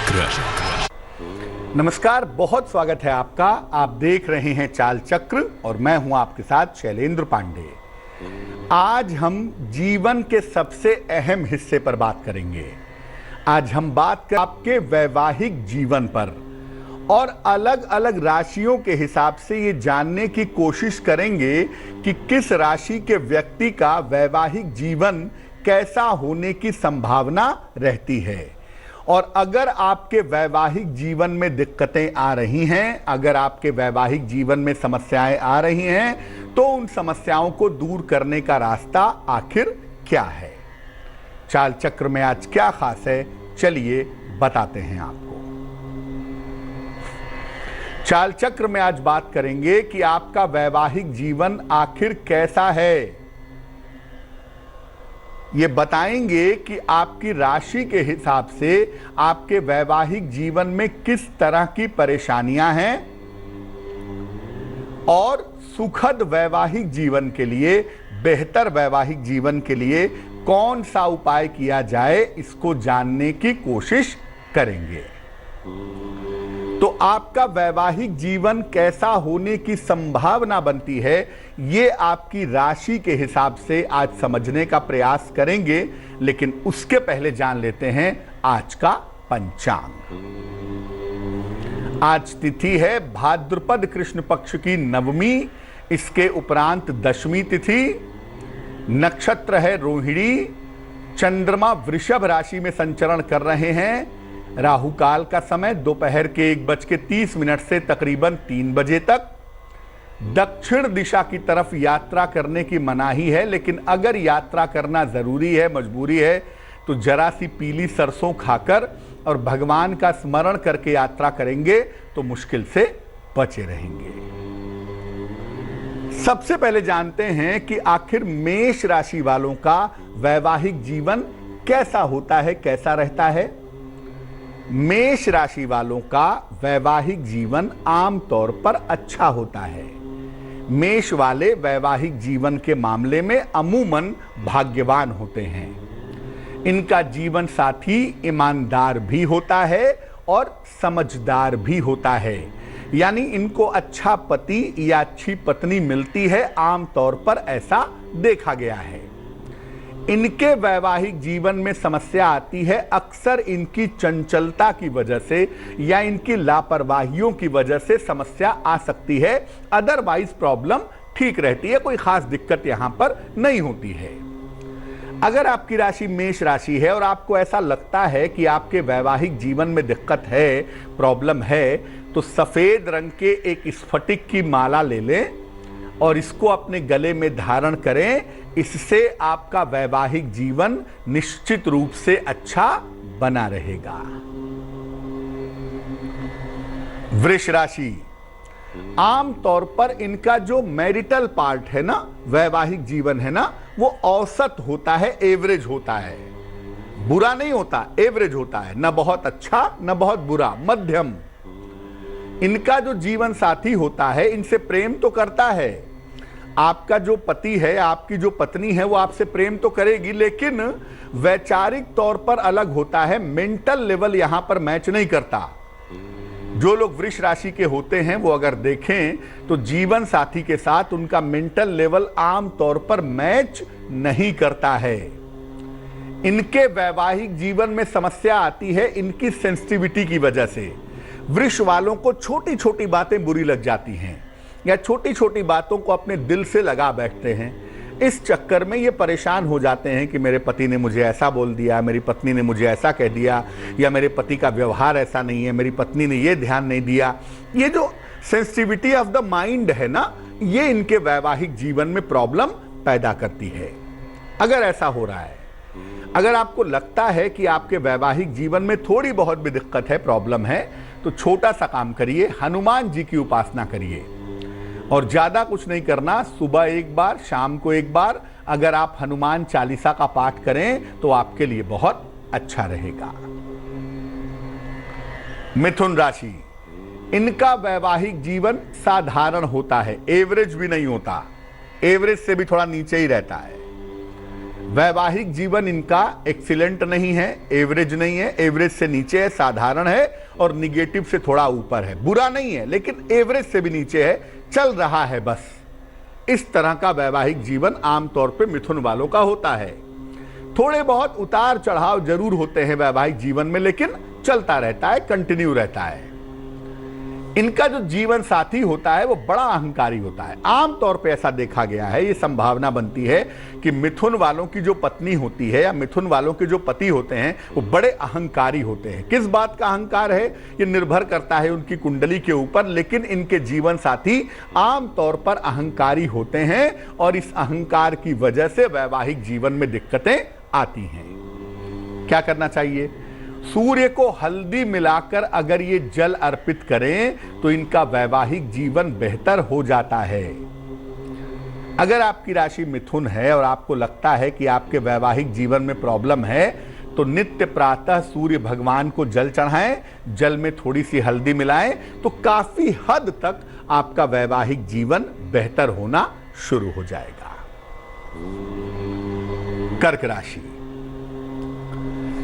चक्र। नमस्कार, बहुत स्वागत है आपका। आप देख रहे हैं चाल चक्र और मैं हूं आपके साथ शैलेंद्र पांडे। आज हम जीवन के सबसे अहम हिस्से पर बात करेंगे। आज हम बात करेंगे आपके वैवाहिक जीवन पर और अलग अलग राशियों के हिसाब से ये जानने की कोशिश करेंगे कि किस राशि के व्यक्ति का वैवाहिक जीवन कैसा होने की संभावना रहती है। और अगर आपके वैवाहिक जीवन में दिक्कतें आ रही हैं, अगर आपके वैवाहिक जीवन में समस्याएं आ रही हैं, तो उन समस्याओं को दूर करने का रास्ता आखिर क्या है। चाल चक्र में आज क्या खास है, चलिए बताते हैं आपको। चाल चक्र में आज बात करेंगे कि आपका वैवाहिक जीवन आखिर कैसा है। ये बताएंगे कि आपकी राशि के हिसाब से आपके वैवाहिक जीवन में किस तरह की परेशानियां हैं और सुखद वैवाहिक जीवन के लिए, बेहतर वैवाहिक जीवन के लिए कौन सा उपाय किया जाए, इसको जानने की कोशिश करेंगे। तो आपका वैवाहिक जीवन कैसा होने की संभावना बनती है, ये आपकी राशि के हिसाब से आज समझने का प्रयास करेंगे। लेकिन उसके पहले जान लेते हैं आज का पंचांग। आज तिथि है भाद्रपद कृष्ण पक्ष की नवमी, इसके उपरांत दशमी तिथि। नक्षत्र है रोहिणी। चंद्रमा वृषभ राशि में संचरण कर रहे हैं। राहु काल का समय दोपहर के 1:30 से तकरीबन 3 बजे तक। दक्षिण दिशा की तरफ यात्रा करने की मनाही है, लेकिन अगर यात्रा करना जरूरी है, मजबूरी है, तो जरा सी पीली सरसों खाकर और भगवान का स्मरण करके यात्रा करेंगे तो मुश्किल से बचे रहेंगे। सबसे पहले जानते हैं कि आखिर मेष राशि वालों का वैवाहिक जीवन कैसा होता है, कैसा रहता है। मेष राशि वालों का वैवाहिक जीवन आमतौर पर अच्छा होता है। मेष वाले वैवाहिक जीवन के मामले में अमूमन भाग्यवान होते हैं। इनका जीवन साथी ईमानदार भी होता है और समझदार भी होता है, यानी इनको अच्छा पति या अच्छी पत्नी मिलती है। आमतौर पर ऐसा देखा गया है। इनके वैवाहिक जीवन में समस्या आती है अक्सर इनकी चंचलता की वजह से या इनकी लापरवाहियों की वजह से समस्या आ सकती है। अदरवाइज प्रॉब्लम ठीक रहती है, कोई खास दिक्कत यहां पर नहीं होती है। अगर आपकी राशि मेष राशि है और आपको ऐसा लगता है कि आपके वैवाहिक जीवन में दिक्कत है, प्रॉब्लम है, तो सफेद रंग के एक स्फटिक की माला ले लें और इसको अपने गले में धारण करें। इससे आपका वैवाहिक जीवन निश्चित रूप से अच्छा बना रहेगा। वृष राशि, आमतौर पर इनका जो मैरिटल पार्ट है ना, वैवाहिक जीवन है ना, वो औसत होता है, एवरेज होता है। बुरा नहीं होता, एवरेज होता है, न बहुत अच्छा न बहुत बुरा, मध्यम। इनका जो जीवन साथी होता है इनसे प्रेम तो करता है। आपका जो पति है, आपकी जो पत्नी है, वो आपसे प्रेम तो करेगी, लेकिन वैचारिक तौर पर अलग होता है। मेंटल लेवल यहां पर मैच नहीं करता। जो लोग वृष राशि के होते हैं वो अगर देखें तो जीवन साथी के साथ उनका मेंटल लेवल आम तौर पर मैच नहीं करता है। इनके वैवाहिक जीवन में समस्या आती है इनकी सेंसिटिविटी की वजह से। वृष वालों को छोटी छोटी बातें बुरी लग जाती हैं या छोटी छोटी बातों को अपने दिल से लगा बैठते हैं। इस चक्कर में ये परेशान हो जाते हैं कि मेरे पति ने मुझे ऐसा बोल दिया, मेरी पत्नी ने मुझे ऐसा कह दिया, या मेरे पति का व्यवहार ऐसा नहीं है, मेरी पत्नी ने ये ध्यान नहीं दिया। ये जो सेंसिटिविटी ऑफ द माइंड है ना, ये इनके वैवाहिक जीवन में प्रॉब्लम पैदा करती है। अगर ऐसा हो रहा है, अगर आपको लगता है कि आपके वैवाहिक जीवन में थोड़ी बहुत भी दिक्कत है, प्रॉब्लम है, तो छोटा सा काम करिए, हनुमान जी की उपासना करिए। और ज्यादा कुछ नहीं करना, सुबह एक बार, शाम को एक बार अगर आप हनुमान चालीसा का पाठ करें तो आपके लिए बहुत अच्छा रहेगा। मिथुन राशि, इनका वैवाहिक जीवन साधारण होता है, एवरेज भी नहीं होता, एवरेज से भी थोड़ा नीचे ही रहता है। वैवाहिक जीवन इनका एक्सीलेंट नहीं है, एवरेज नहीं है, एवरेज से नीचे है, साधारण है और निगेटिव से थोड़ा ऊपर है। बुरा नहीं है लेकिन एवरेज से भी नीचे है, चल रहा है बस। इस तरह का वैवाहिक जीवन आमतौर पे मिथुन वालों का होता है। थोड़े बहुत उतार चढ़ाव जरूर होते हैं वैवाहिक जीवन में, लेकिन चलता रहता है, कंटिन्यू रहता है। इनका जो जीवन साथी होता है वो बड़ा अहंकारी होता है। आमतौर पे ऐसा देखा गया है, ये संभावना बनती है कि मिथुन वालों की जो पत्नी होती है या मिथुन वालों के जो पति होते हैं वो बड़े अहंकारी होते हैं। किस बात का अहंकार है ये निर्भर करता है उनकी कुंडली के ऊपर, लेकिन इनके जीवन साथी आमतौर पर अहंकारी होते हैं और इस अहंकार की वजह से वैवाहिक जीवन में दिक्कतें आती हैं। क्या करना चाहिए? सूर्य को हल्दी मिलाकर अगर ये जल अर्पित करें तो इनका वैवाहिक जीवन बेहतर हो जाता है। अगर आपकी राशि मिथुन है और आपको लगता है कि आपके वैवाहिक जीवन में प्रॉब्लम है तो नित्य प्रातः सूर्य भगवान को जल चढ़ाएं, जल में थोड़ी सी हल्दी मिलाएं तो काफी हद तक आपका वैवाहिक जीवन बेहतर होना शुरू हो जाएगा। कर्क राशि,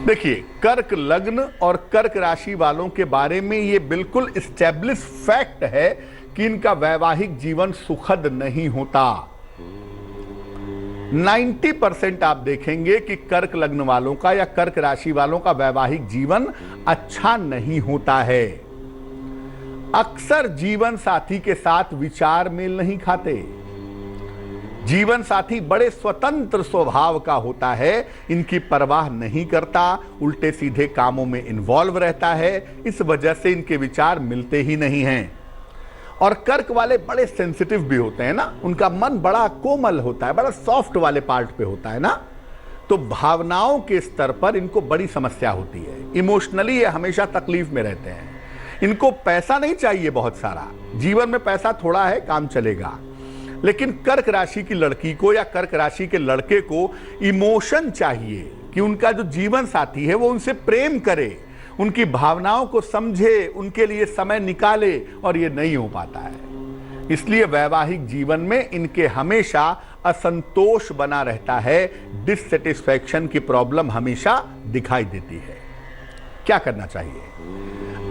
देखिए कर्क लग्न और कर्क राशि वालों के बारे में ये बिल्कुल एस्टैब्लिश फैक्ट है कि इनका वैवाहिक जीवन सुखद नहीं होता। 90% आप देखेंगे कि कर्क लग्न वालों का या कर्क राशि वालों का वैवाहिक जीवन अच्छा नहीं होता है। अक्सर जीवन साथी के साथ विचार मेल नहीं खाते। जीवन साथी बड़े स्वतंत्र स्वभाव का होता है, इनकी परवाह नहीं करता, उल्टे सीधे कामों में इन्वॉल्व रहता है, इस वजह से इनके विचार मिलते ही नहीं हैं। और कर्क वाले बड़े सेंसिटिव भी होते हैं ना, उनका मन बड़ा कोमल होता है, बड़ा सॉफ्ट वाले पार्ट पे होता है ना, तो भावनाओं के स्तर पर इनको बड़ी समस्या होती है। इमोशनली ये हमेशा तकलीफ में रहते हैं। इनको पैसा नहीं चाहिए बहुत सारा, जीवन में पैसा थोड़ा है, काम चलेगा, लेकिन कर्क राशि की लड़की को या कर्क राशि के लड़के को इमोशन चाहिए कि उनका जो जीवन साथी है वो उनसे प्रेम करे, उनकी भावनाओं को समझे, उनके लिए समय निकाले, और ये नहीं हो पाता है। इसलिए वैवाहिक जीवन में इनके हमेशा असंतोष बना रहता है, डिससेटिस्फैक्शन की प्रॉब्लम हमेशा दिखाई देती है। क्या करना चाहिए?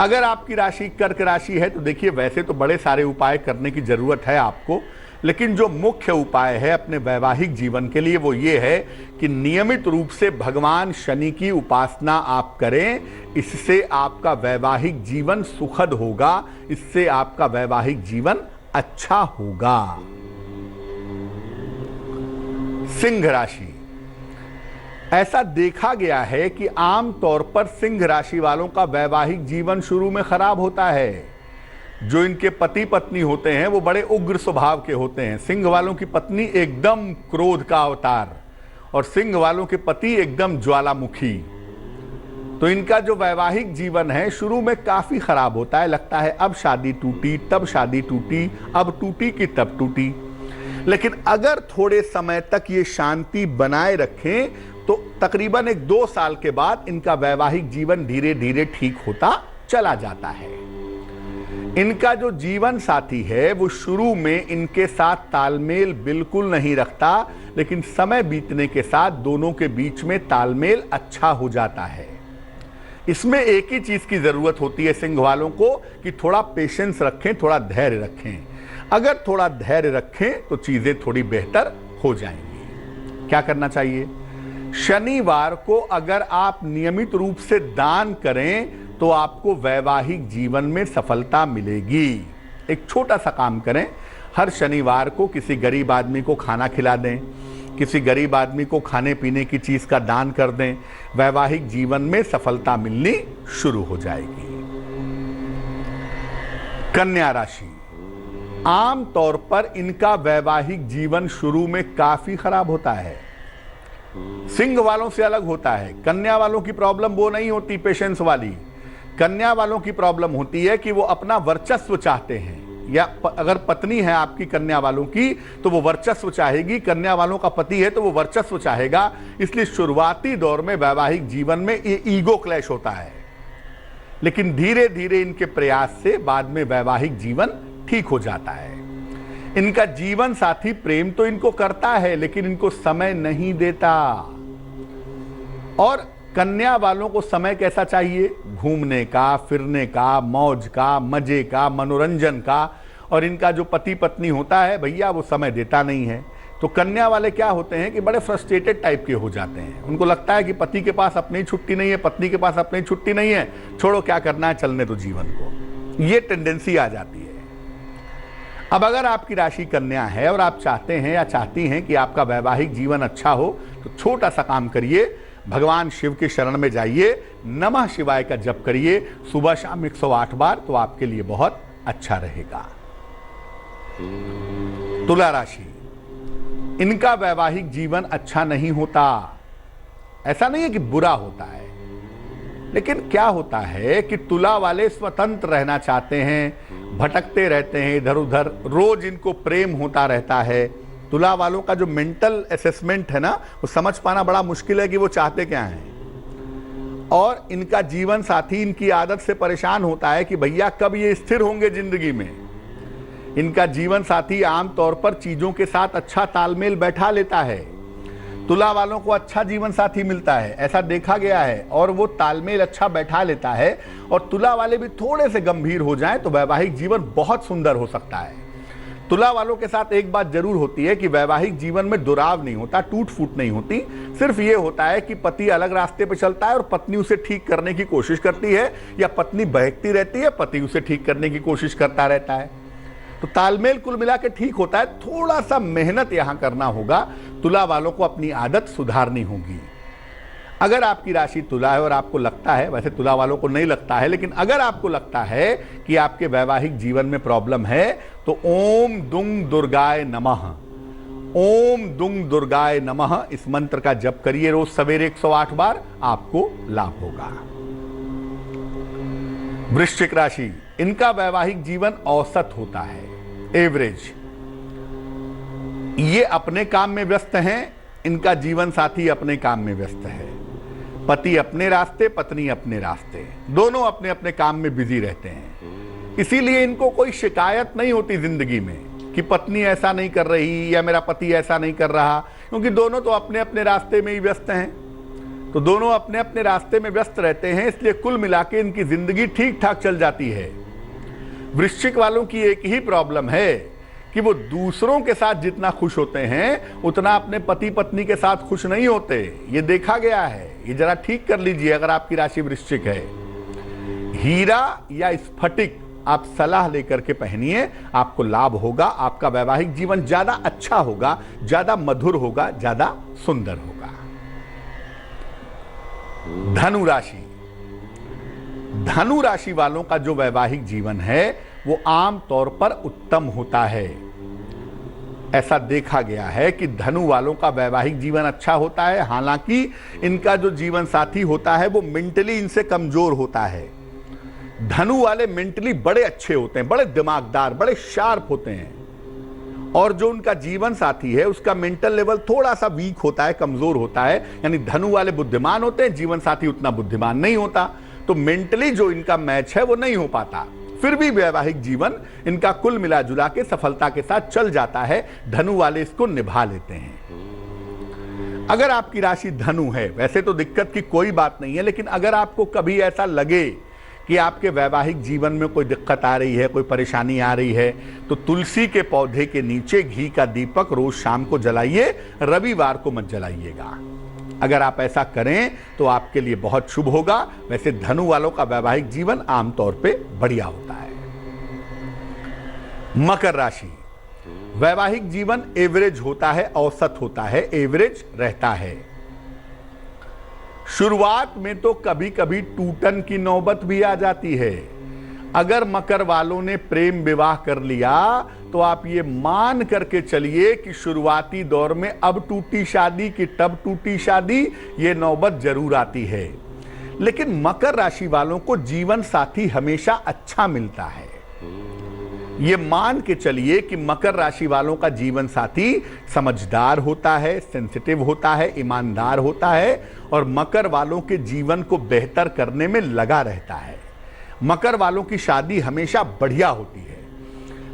अगर आपकी राशि कर्क राशि है तो देखिए वैसे तो बड़े सारे उपाय करने की जरूरत है आपको, लेकिन जो मुख्य उपाय है अपने वैवाहिक जीवन के लिए वो ये है कि नियमित रूप से भगवान शनि की उपासना आप करें। इससे आपका वैवाहिक जीवन सुखद होगा, इससे आपका वैवाहिक जीवन अच्छा होगा। सिंह राशि, ऐसा देखा गया है कि आमतौर पर सिंह राशि वालों का वैवाहिक जीवन शुरू में खराब होता है। जो इनके पति पत्नी होते हैं वो बड़े उग्र स्वभाव के होते हैं। सिंह वालों की पत्नी एकदम क्रोध का अवतार और सिंह वालों के पति एकदम ज्वालामुखी। तो इनका जो वैवाहिक जीवन है शुरू में काफी खराब होता है, लगता है अब शादी टूटी, तब शादी टूटी, अब टूटी कि तब टूटी। लेकिन अगर थोड़े समय तक ये शांति बनाए रखें तो तकरीबन 1-2 साल के बाद इनका वैवाहिक जीवन धीरे धीरे ठीक होता चला जाता है। इनका जो जीवन साथी है वो शुरू में इनके साथ तालमेल बिल्कुल नहीं रखता, लेकिन समय बीतने के साथ दोनों के बीच में तालमेल अच्छा हो जाता है। इसमें एक ही चीज की जरूरत होती है सिंह वालों को कि थोड़ा पेशेंस रखें, थोड़ा धैर्य रखें। अगर थोड़ा धैर्य रखें तो चीजें थोड़ी बेहतर हो जाएंगी। क्या करना चाहिए? शनिवार को अगर आप नियमित रूप से दान करें तो आपको वैवाहिक जीवन में सफलता मिलेगी। एक छोटा सा काम करें, हर शनिवार को किसी गरीब आदमी को खाना खिला दें, किसी गरीब आदमी को खाने पीने की चीज का दान कर दें, वैवाहिक जीवन में सफलता मिलनी शुरू हो जाएगी। कन्या राशि, आमतौर पर इनका वैवाहिक जीवन शुरू में काफी खराब होता है। सिंह वालों से अलग होता है। कन्या वालों की प्रॉब्लम वो नहीं होती पेशेंस वाली। कन्या वालों की प्रॉब्लम होती है कि वो अपना वर्चस्व चाहते हैं, या अगर पत्नी है आपकी कन्या वालों की तो वो वर्चस्व चाहेगी, कन्या वालों का पति है तो वो वर्चस्व चाहेगा। इसलिए शुरुआती दौर में वैवाहिक जीवन में ये ईगो क्लैश होता है, लेकिन धीरे धीरे इनके प्रयास से बाद में वैवाहिक जीवन ठीक हो जाता है। इनका जीवन साथी प्रेम तो इनको करता है लेकिन इनको समय नहीं देता। और कन्या वालों को समय कैसा चाहिए? घूमने का, फिरने का, मौज का, मजे का, मनोरंजन का। और इनका जो पति पत्नी होता है भैया वो समय देता नहीं है। तो कन्या वाले क्या होते हैं कि बड़े फ्रस्ट्रेटेड टाइप के हो जाते हैं। उनको लगता है कि पति के पास अपनी छुट्टी नहीं है, पत्नी के पास अपनी छुट्टी नहीं है, छोड़ो क्या करना है, चलने दो जीवन को। ये टेंडेंसी आ जाती है। अब अगर आपकी राशि कन्या है और आप चाहते हैं या चाहती हैं कि आपका वैवाहिक जीवन अच्छा हो, तो छोटा सा काम करिए, भगवान शिव के शरण में जाइए, नमः शिवाय का जप करिए सुबह शाम 108 बार, तो आपके लिए बहुत अच्छा रहेगा। तुला राशि, इनका वैवाहिक जीवन अच्छा नहीं होता। ऐसा नहीं है कि बुरा होता है, लेकिन क्या होता है कि तुला वाले स्वतंत्र रहना चाहते हैं, भटकते रहते हैं इधर उधर, रोज इनको प्रेम होता रहता है। तुला वालों का जो मेंटल असेसमेंट है ना, वो समझ पाना बड़ा मुश्किल है कि वो चाहते क्या हैं। और इनका जीवन साथी इनकी आदत से परेशान होता है कि भैया कब ये स्थिर होंगे जिंदगी में। इनका जीवन साथी आमतौर पर चीजों के साथ अच्छा तालमेल बैठा लेता है। तुला वालों को अच्छा जीवन साथी मिलता है, ऐसा देखा गया है, और वो तालमेल अच्छा बैठा लेता है। और तुला वाले भी थोड़े से गंभीर हो जाएं तो वैवाहिक जीवन बहुत सुंदर हो सकता है। तुला वालों के साथ एक बात जरूर होती है कि वैवाहिक जीवन में दुराव नहीं होता, टूट फूट नहीं होती। सिर्फ ये होता है कि पति अलग रास्ते पे चलता है और पत्नी उसे ठीक करने की कोशिश करती है, या पत्नी बहकती रहती है, पति उसे ठीक करने की कोशिश करता रहता है। तो तालमेल कुल मिला के ठीक होता है। थोड़ा सा मेहनत यहां करना होगा, तुला वालों को अपनी आदत सुधारनी होगी। अगर आपकी राशि तुला है और आपको लगता है, वैसे तुला वालों को नहीं लगता है, लेकिन अगर आपको लगता है कि आपके वैवाहिक जीवन में प्रॉब्लम है, तो ओम दुंग दुर्गाय नमः, ओम दुंग दुर्गाय नमः इस मंत्र का जप करिए रोज सवेरे 108 बार, आपको लाभ होगा। वृश्चिक राशि, इनका वैवाहिक जीवन औसत होता है, एवरेज। ये अपने काम में व्यस्त हैं, इनका जीवन साथी अपने काम में व्यस्त है। पति अपने रास्ते, पत्नी अपने रास्ते, दोनों अपने अपने काम में बिजी रहते हैं। इसीलिए इनको कोई शिकायत नहीं होती जिंदगी में कि पत्नी ऐसा नहीं कर रही या मेरा पति ऐसा नहीं कर रहा, क्योंकि दोनों तो अपने अपने रास्ते में ही व्यस्त हैं। तो दोनों अपने अपने रास्ते में व्यस्त रहते हैं, इसलिए कुल मिला के इनकी जिंदगी ठीक ठाक चल जाती है। वृश्चिक वालों की एक ही प्रॉब्लम है कि वो दूसरों के साथ जितना खुश होते हैं उतना अपने पति पत्नी के साथ खुश नहीं होते। ये देखा गया है, ये जरा ठीक कर लीजिए। अगर आपकी राशि वृश्चिक है, हीरा या स्फटिक आप सलाह लेकर के पहनिए, आपको लाभ होगा। आपका वैवाहिक जीवन ज्यादा अच्छा होगा, ज्यादा मधुर होगा, ज्यादा सुंदर होगा। धनु राशि, धनु राशि वालों का जो वैवाहिक जीवन है वो आम तौर पर उत्तम होता है। ऐसा देखा गया है कि धनु वालों का वैवाहिक जीवन अच्छा होता है। हालांकि इनका जो जीवन साथी होता है वो मेंटली इनसे कमजोर होता है। धनु वाले मेंटली बड़े अच्छे होते हैं, बड़े दिमागदार, बड़े शार्प होते हैं। और जो उनका जीवन साथी है उसका मेंटल लेवल थोड़ा सा वीक होता है, कमजोर होता है। यानी धनु वाले बुद्धिमान होते हैं, जीवन साथी उतना बुद्धिमान नहीं होता। तो मेंटली जो इनका मैच है वो नहीं हो पाता। फिर भी वैवाहिक जीवन इनका कुल मिला जुला के सफलता के साथ चल जाता है। धनु वाले इसको निभा लेते हैं। अगर आपकी राशि धनु है, वैसे तो दिक्कत की कोई बात नहीं है, लेकिन अगर आपको कभी ऐसा लगे कि आपके वैवाहिक जीवन में कोई दिक्कत आ रही है, कोई परेशानी आ रही है, तो तुलसी के पौधे के नीचे घी का दीपक रोज शाम को जलाइए, रविवार को मत जलाइएगा। अगर आप ऐसा करें तो आपके लिए बहुत शुभ होगा। वैसे धनु वालों का वैवाहिक जीवन आमतौर पे बढ़िया होता है। मकर राशि, वैवाहिक जीवन एवरेज होता है, औसत होता है, एवरेज रहता है। शुरुआत में तो कभी कभी टूटन की नौबत भी आ जाती है। अगर मकर वालों ने प्रेम विवाह कर लिया तो आप ये मान करके चलिए कि शुरुआती दौर में अब टूटी शादी कि तब टूटी शादी, ये नौबत जरूर आती है। लेकिन मकर राशि वालों को जीवन साथी हमेशा अच्छा मिलता है। ये मान के चलिए कि मकर राशि वालों का जीवन साथी समझदार होता है, सेंसिटिव होता है, ईमानदार होता है, और मकर वालों के जीवन को बेहतर करने में लगा रहता है। मकर वालों की शादी हमेशा बढ़िया होती है।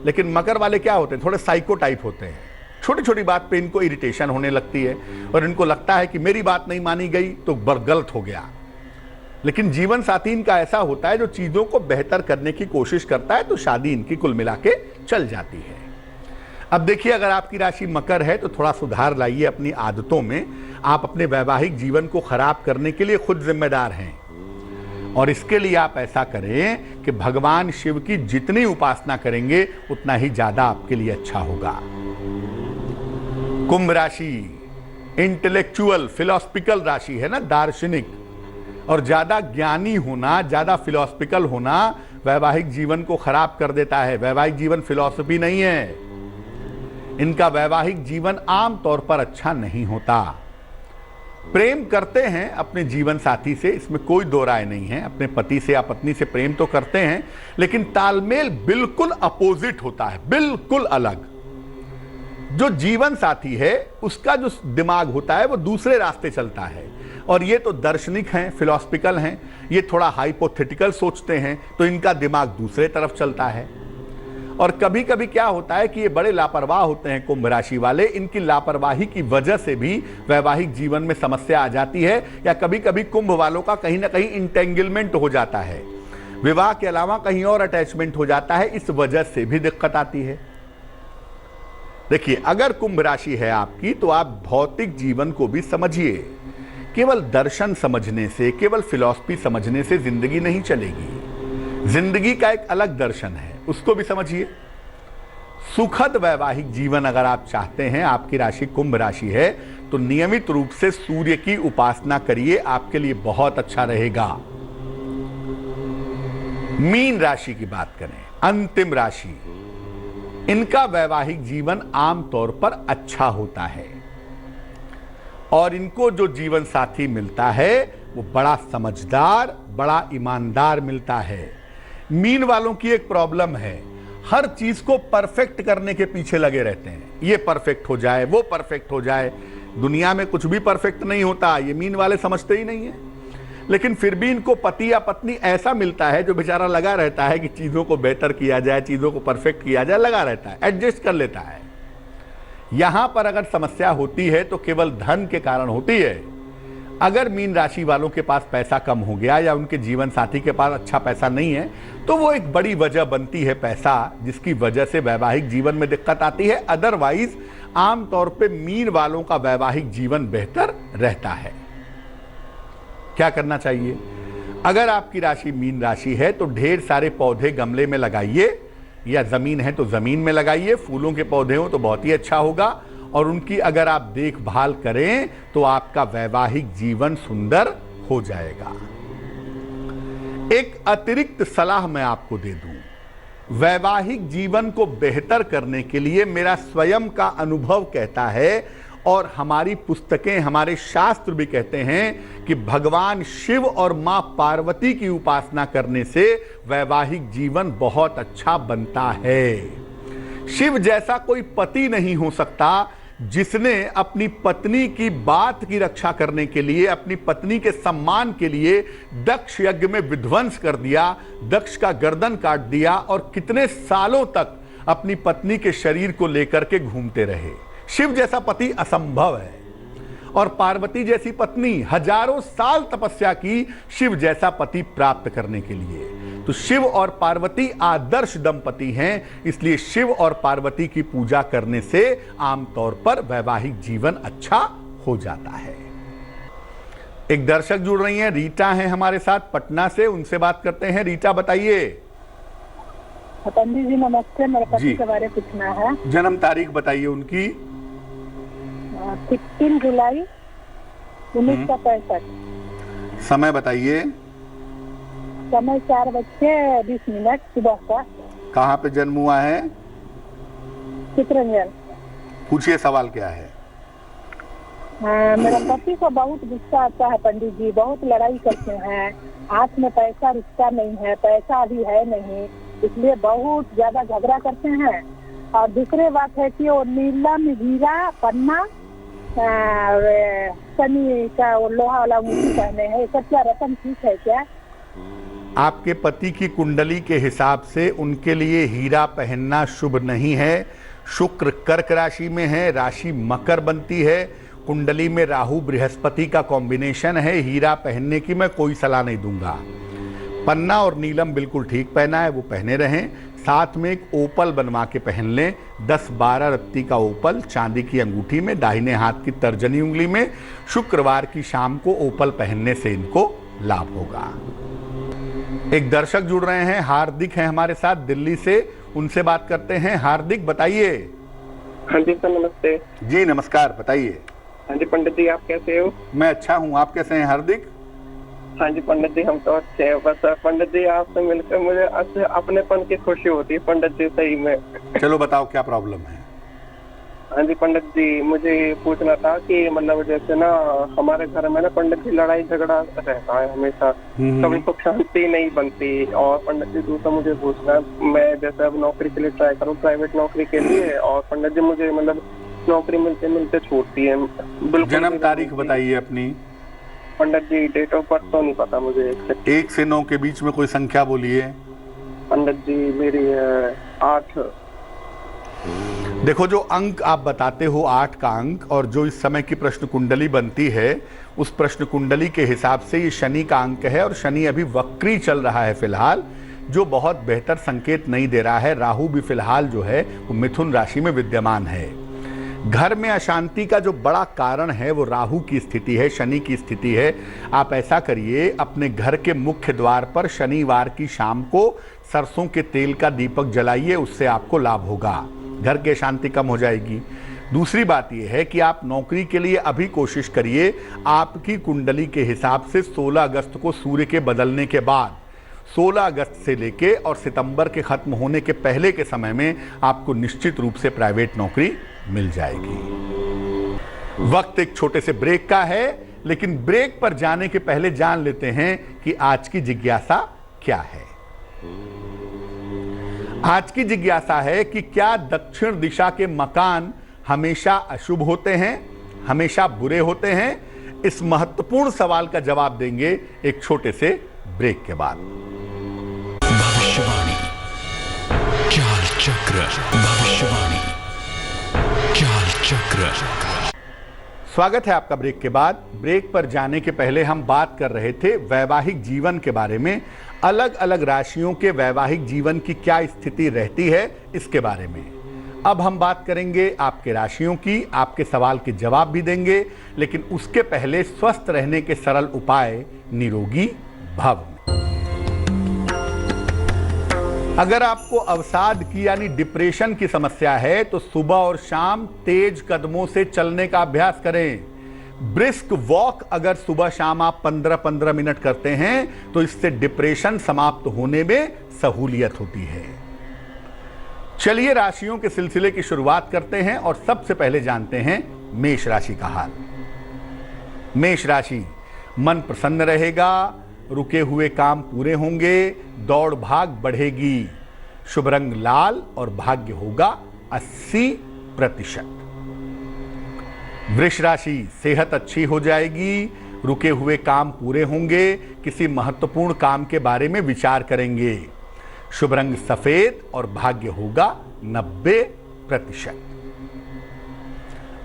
लेकिन मकर वाले क्या होते हैं, थोड़े साइको टाइप होते हैं। छोटी छोटी बात पे इनको इरिटेशन होने लगती है और इनको लगता है कि मेरी बात नहीं मानी गई तो गलत हो गया। लेकिन जीवन साथी इनका ऐसा होता है जो चीजों को बेहतर करने की कोशिश करता है, तो शादी इनकी कुल मिला के चल जाती है। अब देखिए, अगर आपकी राशि मकर है तो थोड़ा सुधार लाइए अपनी आदतों में। आप अपने वैवाहिक जीवन को खराब करने के लिए खुद जिम्मेदार हैं, और इसके लिए आप ऐसा करें कि भगवान शिव की जितनी उपासना करेंगे उतना ही ज्यादा आपके लिए अच्छा होगा। कुंभ राशि इंटेलेक्चुअल फिलोसफिकल राशि है ना, दार्शनिक, और ज्यादा ज्ञानी होना, ज्यादा फिलोसफिकल होना वैवाहिक जीवन को खराब कर देता है। वैवाहिक जीवन फिलॉसफी नहीं है। इनका वैवाहिक जीवन आमतौर पर अच्छा नहीं होता। प्रेम करते हैं अपने जीवन साथी से, इसमें कोई दो राय नहीं है। अपने पति से या पत्नी से प्रेम तो करते हैं, लेकिन तालमेल बिल्कुल अपोजिट होता है, बिल्कुल अलग। जो जीवन साथी है उसका जो दिमाग होता है वो दूसरे रास्ते चलता है, और ये तो दार्शनिक हैं, फिलोसफिकल हैं, ये थोड़ा हाइपोथेटिकल सोचते हैं, तो इनका दिमाग दूसरे तरफ चलता है। और कभी कभी क्या होता है कि ये बड़े लापरवाह होते हैं कुंभ राशि वाले। इनकी लापरवाही की वजह से भी वैवाहिक जीवन में समस्या आ जाती है, या कभी कभी कुंभ वालों का कहीं ना कहीं इंटेंगलमेंट हो जाता है, विवाह के अलावा कहीं और अटैचमेंट हो जाता है, इस वजह से भी दिक्कत आती है। देखिए, अगर कुंभ राशि है आपकी तो आप भौतिक जीवन को भी समझिए। केवल दर्शन समझने से, केवल फिलॉसफी समझने से जिंदगी नहीं चलेगी। जिंदगी का एक अलग दर्शन है, उसको भी समझिए। सुखद वैवाहिक जीवन अगर आप चाहते हैं, आपकी राशि कुंभ राशि है, तो नियमित रूप से सूर्य की उपासना करिए, आपके लिए बहुत अच्छा रहेगा। मीन राशि की बात करें, अंतिम राशि, इनका वैवाहिक जीवन आमतौर पर अच्छा होता है, और इनको जो जीवन साथी मिलता है वो बड़ा समझदार, बड़ा ईमानदार मिलता है। मीन वालों की एक प्रॉब्लम है, हर चीज को परफेक्ट करने के पीछे लगे रहते हैं। ये परफेक्ट हो जाए, वो परफेक्ट हो जाए। दुनिया में कुछ भी परफेक्ट नहीं होता, ये मीन वाले समझते ही नहीं है। लेकिन फिर भी इनको पति या पत्नी ऐसा मिलता है जो बेचारा लगा रहता है कि चीजों को बेहतर किया जाए, चीजों को परफेक्ट किया जाए, लगा रहता है, एडजस्ट कर लेता है। यहां पर अगर समस्या होती है तो केवल धन के कारण होती है। अगर मीन राशि वालों के पास पैसा कम हो गया या उनके जीवन साथी के पास अच्छा पैसा नहीं है, तो वो एक बड़ी वजह बनती है पैसा, जिसकी वजह से वैवाहिक जीवन में दिक्कत आती है। अदरवाइज आमतौर पे मीन वालों का वैवाहिक जीवन बेहतर रहता है। क्या करना चाहिए? अगर आपकी राशि मीन राशि है तो ढेर सारे पौधे गमले में लगाइए, या जमीन है तो जमीन में लगाइए। फूलों के पौधे हो तो बहुत ही अच्छा होगा, और उनकी अगर आप देखभाल करें तो आपका वैवाहिक जीवन सुंदर हो जाएगा। एक अतिरिक्त सलाह मैं आपको दे दूं, वैवाहिक जीवन को बेहतर करने के लिए मेरा स्वयं का अनुभव कहता है, और हमारी पुस्तकें, हमारे शास्त्र भी कहते हैं कि भगवान शिव और मां पार्वती की उपासना करने से वैवाहिक जीवन बहुत अच्छा बनता है। शिव जैसा कोई पति नहीं हो सकता जिसने अपनी पत्नी की बात की रक्षा करने के लिए, अपनी पत्नी के सम्मान के लिए दक्ष यज्ञ में विध्वंस कर दिया, दक्ष का गर्दन काट दिया, और कितने सालों तक अपनी पत्नी के शरीर को लेकर के घूमते रहे। शिव जैसा पति असंभव है, और पार्वती जैसी पत्नी हजारों साल तपस्या की शिव जैसा पति प्राप्त करने के लिए। तो शिव और पार्वती आदर्श दंपति हैं, इसलिए शिव और पार्वती की पूजा करने से आमतौर पर वैवाहिक जीवन अच्छा हो जाता है। एक दर्शक जुड़ रही हैं, रीटा हैं हमारे साथ पटना से, उनसे बात करते हैं। रीटा बताइए। पंडित जी नमस्ते, मेरे पति के बारे में पूछना है। जन्म तारीख बताइए उनकी। 16 जुलाई 1965। समय बताइए। समय 4:20 सुबह का। कहाँ पे जन्म हुआ है? चित्रंजन। पूछिए, सवाल क्या है? मेरा पति को बहुत गुस्सा आता है पंडित जी, बहुत लड़ाई करते हैं। हाथ में पैसा रुकता नहीं है, पैसा अभी है नहीं, इसलिए बहुत ज्यादा झगड़ा करते हैं। और दूसरी बात है कि वो नीलम हीरा पन्ना शनि का वो लोहा वाला मुंह पहने हैं, सब क्या रकम ठीक है क्या? आपके पति की कुंडली के हिसाब से उनके लिए हीरा पहनना शुभ नहीं है। शुक्र कर्क राशि में है, राशि मकर बनती है, कुंडली में राहु बृहस्पति का कॉम्बिनेशन है। हीरा पहनने की मैं कोई सलाह नहीं दूंगा। पन्ना और नीलम बिल्कुल ठीक पहना है, वो पहने रहें। साथ में एक ओपल बनवा के पहन लें, 10-12 रत्ती का ओपल चांदी की अंगूठी में, दाहिने हाथ की तर्जनी उंगली में। शुक्रवार की शाम को ओपल पहनने से इनको लाभ होगा। एक दर्शक जुड़ रहे हैं, हार्दिक हैं हमारे साथ दिल्ली से, उनसे बात करते हैं। हार्दिक बताइए। हाँ जी सर, नमस्ते जी नमस्कार, बताइए। हाँ जी पंडित जी, आप कैसे हो? मैं अच्छा हूँ, आप कैसे हैं हार्दिक? हाँ जी पंडित जी, हम तो अच्छे हैं। बस पंडित जी, आपसे मिलकर मुझे अच्छे अपनेपन की खुशी होती है पंडित जी, सही में। चलो बताओ क्या प्रॉब्लम है। हाँ जी पंडित जी, मुझे पूछना था कि मतलब जैसे ना हमारे घर में ना पंडित जी लड़ाई झगड़ा रहता है हमेशा, कभी तो शांति नहीं बनती। और पंडित जी दूसरा मुझे पूछना है, मैं जैसे अब नौकरी के लिए ट्राई करूँ, प्राइवेट नौकरी के लिए, और पंडित जी मुझे मतलब नौकरी मिलते मिलते छूटती है बिल्कुल। जन्म तारीख बताइए अपनी। पंडित जी डेट ऑफ बर्थ तो नहीं पता मुझे। 1 से 9 के बीच में कोई संख्या बोलिए। पंडित जी मेरी 8। देखो, जो अंक आप बताते हो 8 का अंक, और जो इस समय की प्रश्न कुंडली बनती है उस प्रश्न कुंडली के हिसाब से ये शनि का अंक है, और शनि अभी वक्री चल रहा है फिलहाल, जो बहुत बेहतर संकेत नहीं दे रहा है। राहु भी फिलहाल जो है वो मिथुन राशि में विद्यमान है। घर में अशांति का जो बड़ा कारण है वो राहु की स्थिति है, शनि की स्थिति है। आप ऐसा करिए, अपने घर के मुख्य द्वार पर शनिवार की शाम को सरसों के तेल का दीपक जलाइए, उससे आपको लाभ होगा, घर की अशांति कम हो जाएगी। दूसरी बात यह है कि आप नौकरी के लिए अभी कोशिश करिए। आपकी कुंडली के हिसाब से 16 अगस्त को सूर्य के बदलने के बाद, 16 अगस्त से लेके और सितंबर के खत्म होने के पहले के समय में आपको निश्चित रूप से प्राइवेट नौकरी मिल जाएगी। वक्त एक छोटे से ब्रेक का है, लेकिन ब्रेक पर जाने के पहले जान लेते हैं कि आज की जिज्ञासा क्या है। आज की जिज्ञासा है कि क्या दक्षिण दिशा के मकान हमेशा अशुभ होते हैं, हमेशा बुरे होते हैं? इस महत्वपूर्ण सवाल का जवाब देंगे एक छोटे से ब्रेक के बाद। भविष्यवाणी चाल चक्र, भविष्यवाणी चाल चक्र। स्वागत है आपका ब्रेक के बाद। ब्रेक पर जाने के पहले हम बात कर रहे थे वैवाहिक जीवन के बारे में, अलग अलग राशियों के वैवाहिक जीवन की क्या स्थिति रहती है इसके बारे में। अब हम बात करेंगे आपके राशियों की, आपके सवाल के जवाब भी देंगे, लेकिन उसके पहले स्वस्थ रहने के सरल उपाय निरोगी भव। अगर आपको अवसाद की यानी डिप्रेशन की समस्या है तो सुबह और शाम तेज कदमों से चलने का अभ्यास करें। ब्रिस्क वॉक अगर सुबह शाम आप 15-15 मिनट करते हैं तो इससे डिप्रेशन समाप्त होने में सहूलियत होती है। चलिए राशियों के सिलसिले की शुरुआत करते हैं और सबसे पहले जानते हैं मेष राशि का हाल। मेष राशि, मन प्रसन्न रहेगा, रुके हुए काम पूरे होंगे, दौड़ भाग बढ़ेगी। शुभ रंग लाल और भाग्य होगा 80%। वृष राशि, सेहत अच्छी हो जाएगी, रुके हुए काम पूरे होंगे, किसी महत्वपूर्ण काम के बारे में विचार करेंगे। शुभ रंग सफेद और भाग्य होगा 90%।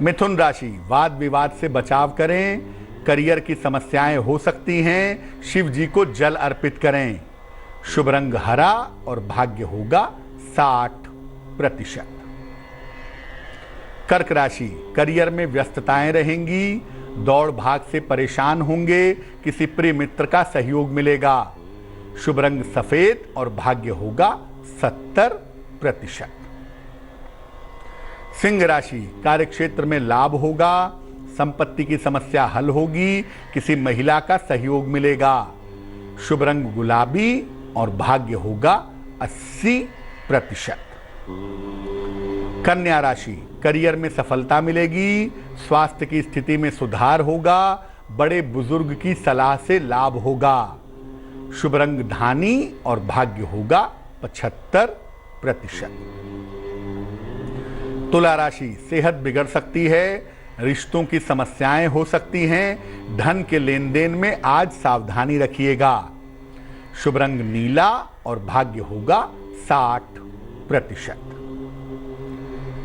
मिथुन राशि, वाद विवाद से बचाव करें, करियर की समस्याएं हो सकती हैं, शिव जी को जल अर्पित करें। शुभ रंग हरा और भाग्य होगा 60%। कर्क राशि, करियर में व्यस्तताएं रहेंगी, दौड़ भाग से परेशान होंगे, किसी प्रिय मित्र का सहयोग मिलेगा। शुभ रंग सफेद और भाग्य होगा 70%। सिंह राशि, कार्यक्षेत्र में लाभ होगा, संपत्ति की समस्या हल होगी, किसी महिला का सहयोग मिलेगा। शुभ रंग गुलाबी और भाग्य होगा 80%। कन्या राशि, करियर में सफलता मिलेगी, स्वास्थ्य की स्थिति में सुधार होगा, बड़े बुजुर्ग की सलाह से लाभ होगा। शुभ रंग धानी और भाग्य होगा 75%। तुला राशि, सेहत बिगड़ सकती है, रिश्तों की समस्याएं हो सकती हैं, धन के लेन देन में आज सावधानी रखिएगा। शुभ रंग नीला और भाग्य होगा 60%।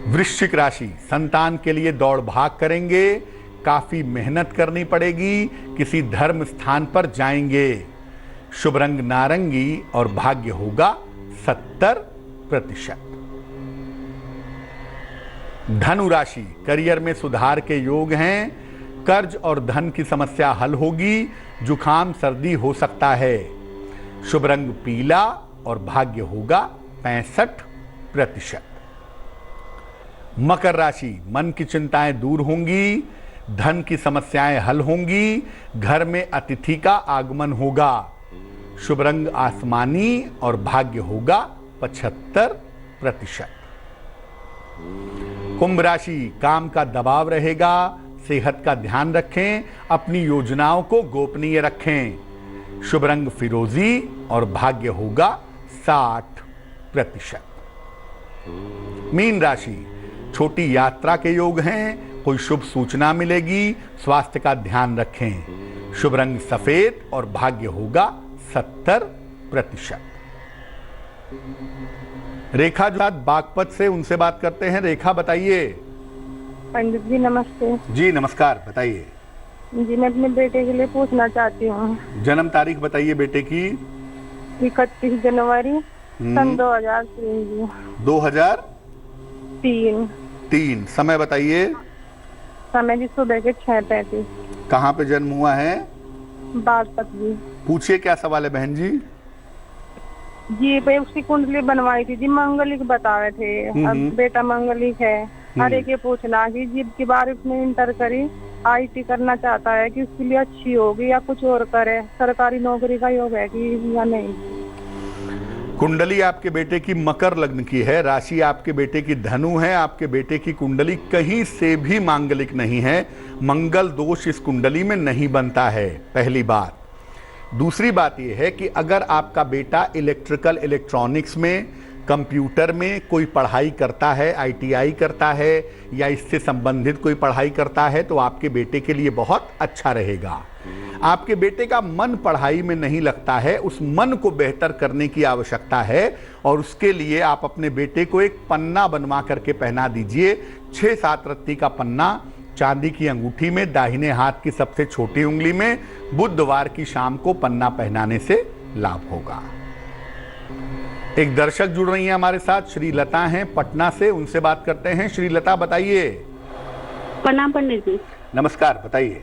वृश्चिक राशि, संतान के लिए दौड़ भाग करेंगे, काफी मेहनत करनी पड़ेगी, किसी धर्म स्थान पर जाएंगे। शुभ रंग नारंगी और भाग्य होगा 70%। धनु राशि, करियर में सुधार के योग हैं, कर्ज और धन की समस्या हल होगी, जुखाम सर्दी हो सकता है। शुभ रंग पीला और भाग्य होगा 65%। मकर राशि, मन की चिंताएं दूर होंगी, धन की समस्याएं हल होंगी, घर में अतिथि का आगमन होगा। शुभ रंग आसमानी और भाग्य होगा 75%। कुंभ राशि, काम का दबाव रहेगा, सेहत का ध्यान रखें, अपनी योजनाओं को गोपनीय रखें। शुभ रंग फिरोजी और भाग्य होगा 60%। मीन राशि, छोटी यात्रा के योग हैं, कोई शुभ सूचना मिलेगी, स्वास्थ्य का ध्यान रखें। शुभ रंग सफेद और भाग्य होगा 70%। रेखा जो बागपत से, उनसे बात करते हैं। रेखा बताइए। पंडित जी नमस्ते। जी नमस्कार, बताइए। जी मैं अपने बेटे के लिए पूछना चाहती हूँ। जन्म तारीख बताइए बेटे की। 31 जनवरी सन 2003 जी। 2003। समय बताइए। समय जी सुबह के 6:35। कहाँ पे जन्म हुआ है? बागपत जी। पूछिए क्या सवाल है बहन जी। जी पे उसकी कुंडली बनवाई थी जी, मंगलिक बता रहे थे। अब बेटा मंगलिक है। अरे के पूछना कि जीप की बार उसने इंटर करी, IT करना चाहता है कि उसके लिए अच्छी होगी या कुछ और करे, सरकारी नौकरी का योग है कि या नहीं। कुंडली आपके बेटे की मकर लग्न की है, राशि आपके बेटे की धनु है, आपके बेटे की कुंडली कहीं से भी मांगलिक नहीं है, मंगल दोष इस कुंडली में नहीं बनता है, पहली बात। दूसरी बात यह है कि अगर आपका बेटा इलेक्ट्रिकल इलेक्ट्रॉनिक्स में, कंप्यूटर में कोई पढ़ाई करता है, ITI करता है या इससे संबंधित कोई पढ़ाई करता है, तो आपके बेटे के लिए बहुत अच्छा रहेगा। आपके बेटे का मन पढ़ाई में नहीं लगता है, उस मन को बेहतर करने की आवश्यकता है और उसके लिए आप अपने बेटे को एक पन्ना बनवा करके पहना दीजिए। 6-7 रत्ती का पन्ना चांदी की अंगूठी में, दाहिने हाथ की सबसे छोटी उंगली में, बुधवार की शाम को पन्ना पहनाने से लाभ होगा। एक दर्शक जुड़ रही हैं हमारे साथ, श्री लता हैं पटना से, उनसे बात करते हैं। श्री लता बताइए। प्रणाम पंडित जी। नमस्कार, बताइए।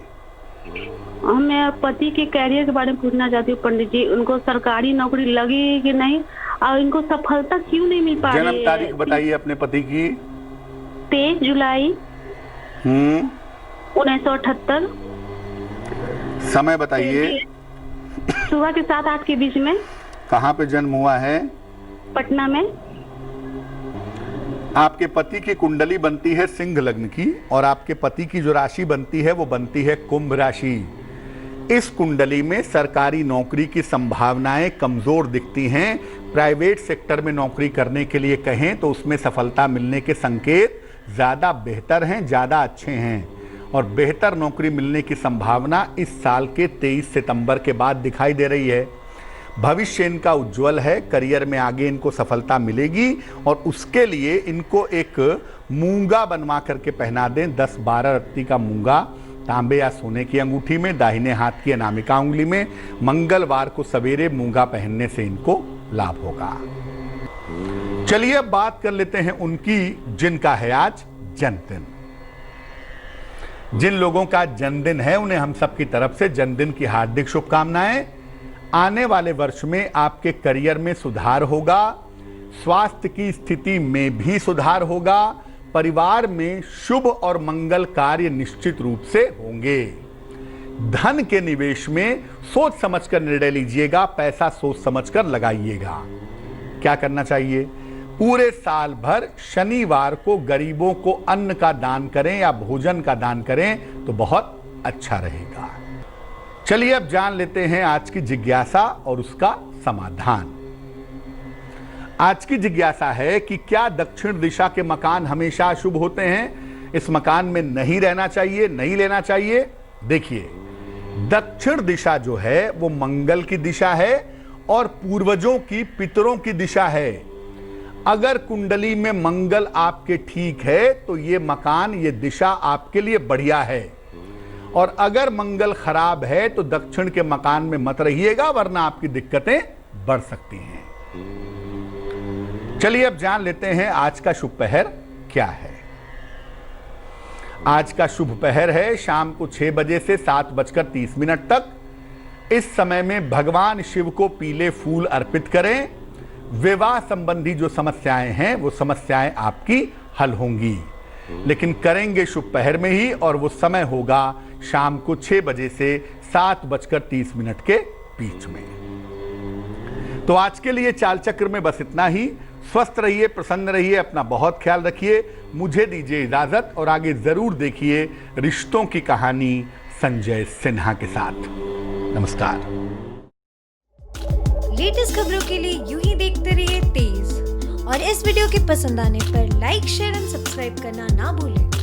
मैं पति के कैरियर के बारे में पूछना चाहती हूँ पंडित जी, उनको सरकारी नौकरी लगी कि नहीं और इनको सफलता क्यों नहीं मिल पा रही है? जन्म तारीख बताइए अपने पति की। 23 जुलाई 1978। समय बताइए। सुबह के 7-8 के बीच में। कहाँ पे जन्म हुआ है? पटना में। आपके पति की कुंडली बनती है सिंह लग्न की और आपके पति की जो राशि बनती है वो बनती है कुंभ राशि। इस कुंडली में सरकारी नौकरी की संभावनाएं कमजोर दिखती हैं। प्राइवेट सेक्टर में नौकरी करने के लिए कहें तो उसमें सफलता मिलने के संकेत ज्यादा बेहतर हैं, ज्यादा अच्छे हैं और बेहतर नौकरी मिलने की संभावना इस साल के 23 सितंबर के बाद दिखाई दे रही है। भविष्य इनका उज्जवल है, करियर में आगे इनको सफलता मिलेगी और उसके लिए इनको एक मूंगा बनवा करके पहना दें। 10-12 रत्ती का मूंगा तांबे या सोने की अंगूठी में, दाहिने हाथ की अनामिका उंगली में, मंगलवार को सवेरे मूंगा पहनने से इनको लाभ होगा। चलिए अब बात कर लेते हैं उनकी जिनका है आज जन्मदिन। जिन लोगों का जन्मदिन है उन्हें हम सब की तरफ से जन्मदिन की हार्दिक शुभकामनाएं। आने वाले वर्ष में आपके करियर में सुधार होगा, स्वास्थ्य की स्थिति में भी सुधार होगा, परिवार में शुभ और मंगल कार्य निश्चित रूप से होंगे। धन के निवेश में सोच समझकर निर्णय लीजिएगा, पैसा सोच समझकर लगाइएगा। क्या करना चाहिए? पूरे साल भर शनिवार को गरीबों को अन्न का दान करें या भोजन का दान करें तो बहुत अच्छा रहेगा। चलिए अब जान लेते हैं आज की जिज्ञासा और उसका समाधान। आज की जिज्ञासा है कि क्या दक्षिण दिशा के मकान हमेशा अशुभ होते हैं? इस मकान में नहीं रहना चाहिए, नहीं लेना चाहिए? देखिए, दक्षिण दिशा जो है वो मंगल की दिशा है और पूर्वजों की, पितरों की दिशा है। अगर कुंडली में मंगल आपके ठीक है तो ये मकान, ये दिशा आपके लिए बढ़िया है, और अगर मंगल खराब है तो दक्षिण के मकान में मत रहिएगा, वरना आपकी दिक्कतें बढ़ सकती हैं। चलिए अब जान लेते हैं आज का शुभ पहर क्या है। आज का शुभ पहर है शाम को 6 बजे से 7:30 तक। इस समय में भगवान शिव को पीले फूल अर्पित करें। विवाह संबंधी जो समस्याएं हैं वो समस्याएं आपकी हल होंगी, लेकिन करेंगे शुभ पहर में ही, और वो समय होगा शाम को 6 बजे से 7:30 के बीच में। तो आज के लिए चाल चक्र में बस इतना ही। स्वस्थ रहिए, प्रसन्न रहिए, अपना बहुत ख्याल रखिए। मुझे दीजिए इजाजत, और आगे जरूर देखिए रिश्तों की कहानी संजय सिन्हा के साथ। नमस्कार। लेटेस्ट खबरों के लिए यूं ही देखते रहिए तेज, और इस वीडियो के पसंद आने पर लाइक, शेयर एंड सब्सक्राइब करना ना भूलें।